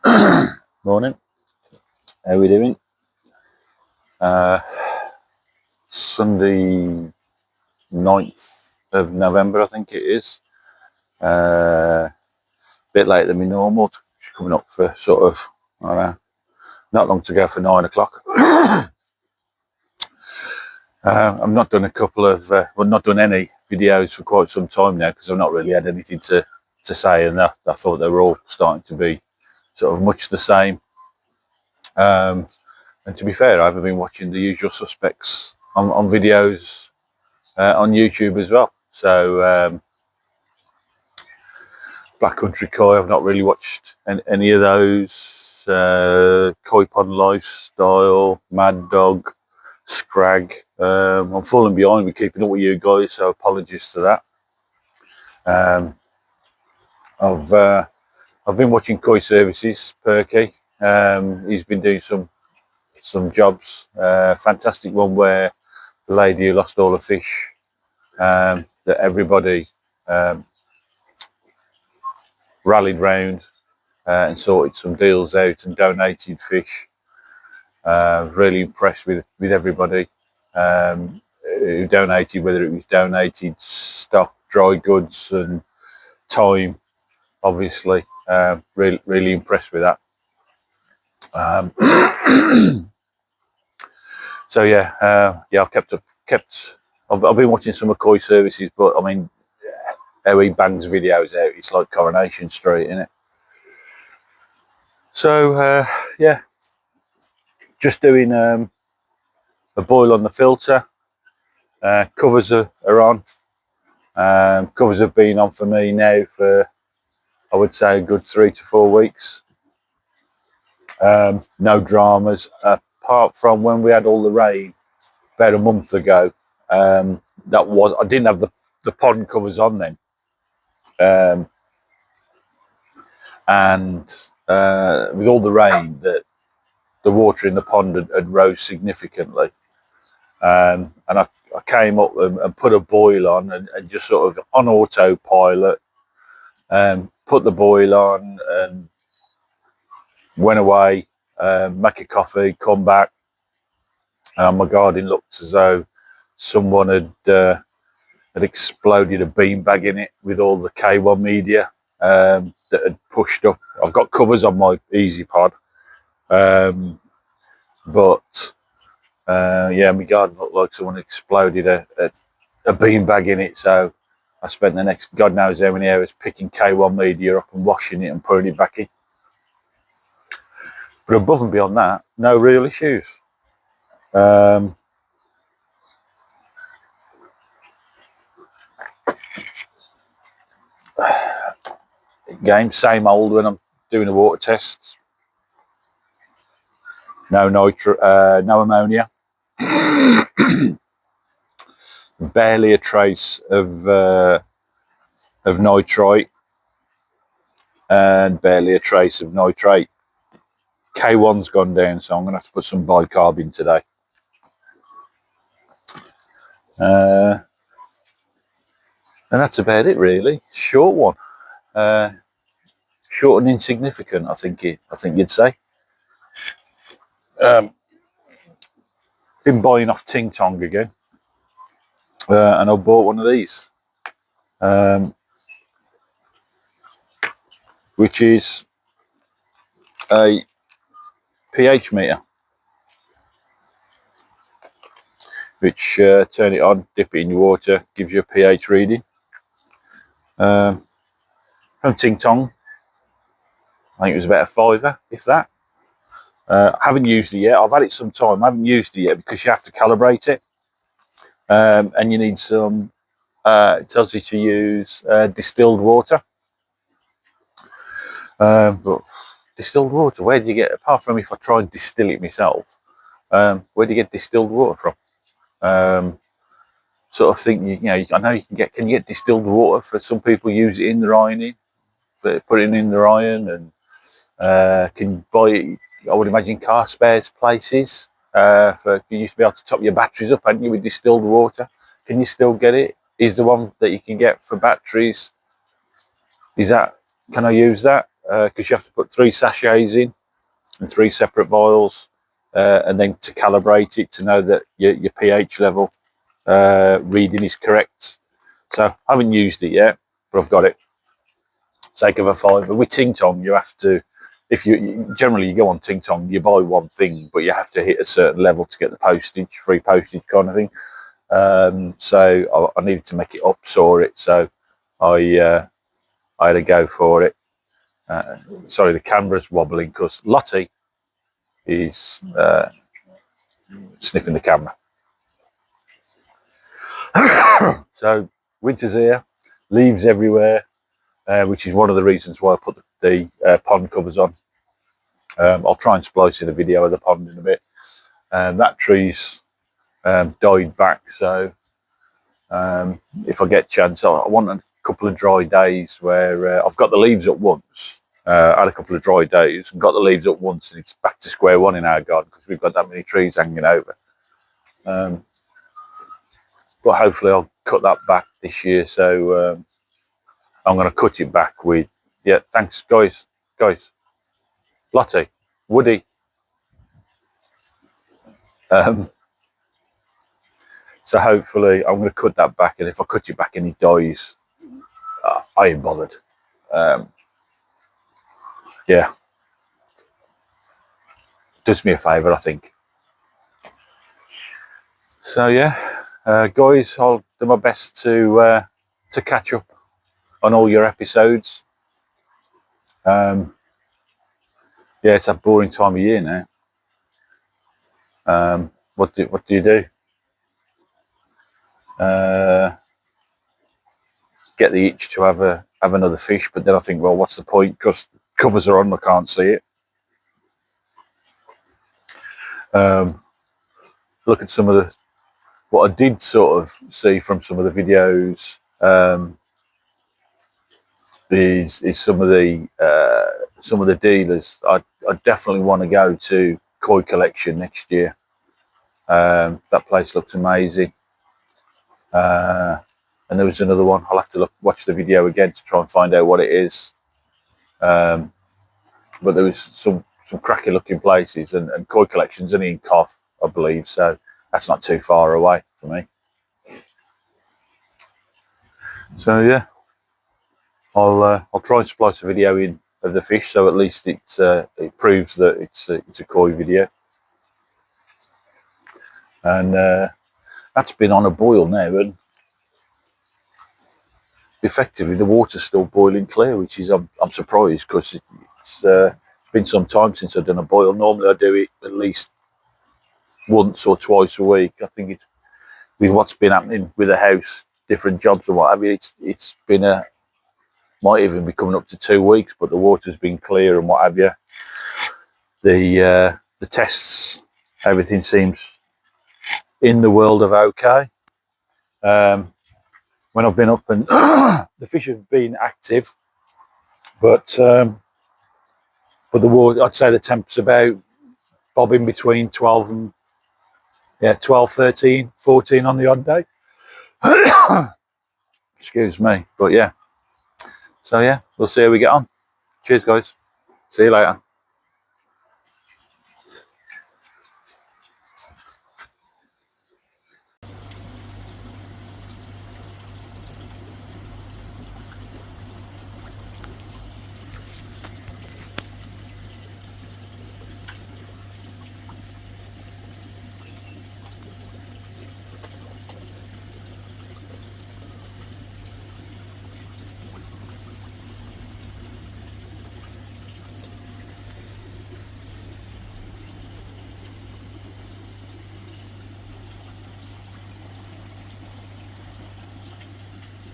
Morning. How are we doing? Sunday 9th of November, I think it is. Bit later than my normal. It's coming up for sort of, I don't know, not long to go for 9 o'clock. I've not done not done any videos for quite some time now because I've not really had anything to say, and I thought they were all starting to be sort of much the same. And to be fair, I haven't been watching the usual suspects on videos on YouTube as well. So Black Country Koi, I've not really watched any of those. Koi Pond Lifestyle, Mad Dog, Scrag. I'm falling behind with keeping up with you guys, so apologies to that. I've been watching Koi Services, Perky. He's been doing some jobs. Fantastic one where the lady who lost all the fish, that everybody rallied round and sorted some deals out and donated fish. Really impressed with everybody who donated, whether it was donated stock, dry goods and time, obviously. Really impressed with that. So yeah, I've been watching some of Koi Services, but I mean, how he bangs videos out, it's like Coronation Street, isn't it? So yeah, just doing a boil on the filter. Covers are on. Covers have been on for me now for, I would say, a good 3 to 4 weeks. No dramas, apart from when we had all the rain about a month ago. I didn't have the pond covers on then. And with all the rain, the water in the pond had rose significantly. And I came up and put a boil on and just sort of on autopilot, put the boil on and went away, make a coffee, come back. My garden looked as though someone had exploded a beanbag in it with all the K1 media that had pushed up. I've got covers on my Easy Pod, but yeah, my garden looked like someone exploded a beanbag in it. So I spent the next God knows how many hours picking K1 media up and washing it and putting it back in. But above and beyond that, no real issues. Game, same old when I'm doing a water test. No no ammonia. Barely a trace of nitrite, and barely a trace of nitrate. K1's gone down, so I'm going to have to put some bicarb in today. And that's about it, really. Short one, short and insignificant. I think you'd say. Been buying off Ting Tong again, and I bought one of these, which is a pH meter, which turn it on, dip it in your water, gives you a pH reading. From Ting Tong, I think it was about £5, if that. I haven't used it yet. I've had it some time. I haven't used it yet because you have to calibrate it, and you need some. It tells you to use distilled water. But distilled water, where do you get? Apart from if I try and distill it myself, where do you get distilled water from? Sort of think you know. I know you can get. Can you get distilled water? For some people, use it in their ironing, put it in their iron, and can buy it. I would imagine car spares places. You used to be able to top your batteries up, hadn't you, with distilled water? Can you still get it? Is the one that you can get for batteries? Is that? Can I use that? because you have to put 3 sachets in and 3 separate vials, and then to calibrate it to know that your pH level reading is correct. So I haven't used it yet, but I've got it. Sake of a fiver. With Ting Tong, you have to, if you generally you go on Ting Tong, you buy one thing, but you have to hit a certain level to get the postage, free postage kind of thing. So I needed to make it up, saw it, so I had to go for it. Sorry, the camera's wobbling because Lottie is sniffing the camera. So winter's here, leaves everywhere, which is one of the reasons why I put the pond covers on. I'll try and splice in a video of the pond in a bit. That tree's died back, so if I get a chance, I want a couple of dry days where I've got the leaves up once. I had a couple of dry days and got the leaves up once, and it's back to square one in our garden because we've got that many trees hanging over. But hopefully I'll cut that back this year, so I'm going to cut it back with, yeah, thanks guys, Lottie, Woody. So hopefully I'm going to cut that back, and if I cut it back and it dies, I ain't bothered. Yeah, does me a favour, I think. So yeah, guys, I'll do my best to catch up on all your episodes. Yeah, it's a boring time of year now. What do you do? Get the itch to have another fish, but then I think, well, what's the point? Because covers are on, I can't see it. Look at some of what I did sort of see from some of the videos. Is some of the dealers. I definitely want to go to Koi Collection next year. That place looks amazing. And there was another one. I'll have to watch the video again to try and find out what it is. But there was some cracky looking places, and Koi Collection's only in Cough, I believe, so that's not too far away for me. So yeah, I'll try and splice a video in of the fish, so at least it proves that it's a koi video. And that's been on a boil now, and effectively the water's still boiling clear, which is I'm surprised, because it's been some time since I've done a boil. Normally I do it at least once or twice a week. I think it's with what's been happening with the house, different jobs or what have you, it's been might even be coming up to 2 weeks, but the water's been clear and what have you. The tests, everything seems in the world of okay. When I've been up and the fish have been active, but the water, I'd say the temp's about bobbing between 12 and 12, 13, 14 on the odd day. Excuse me, but yeah. So yeah, we'll see how we get on. Cheers guys, see you later.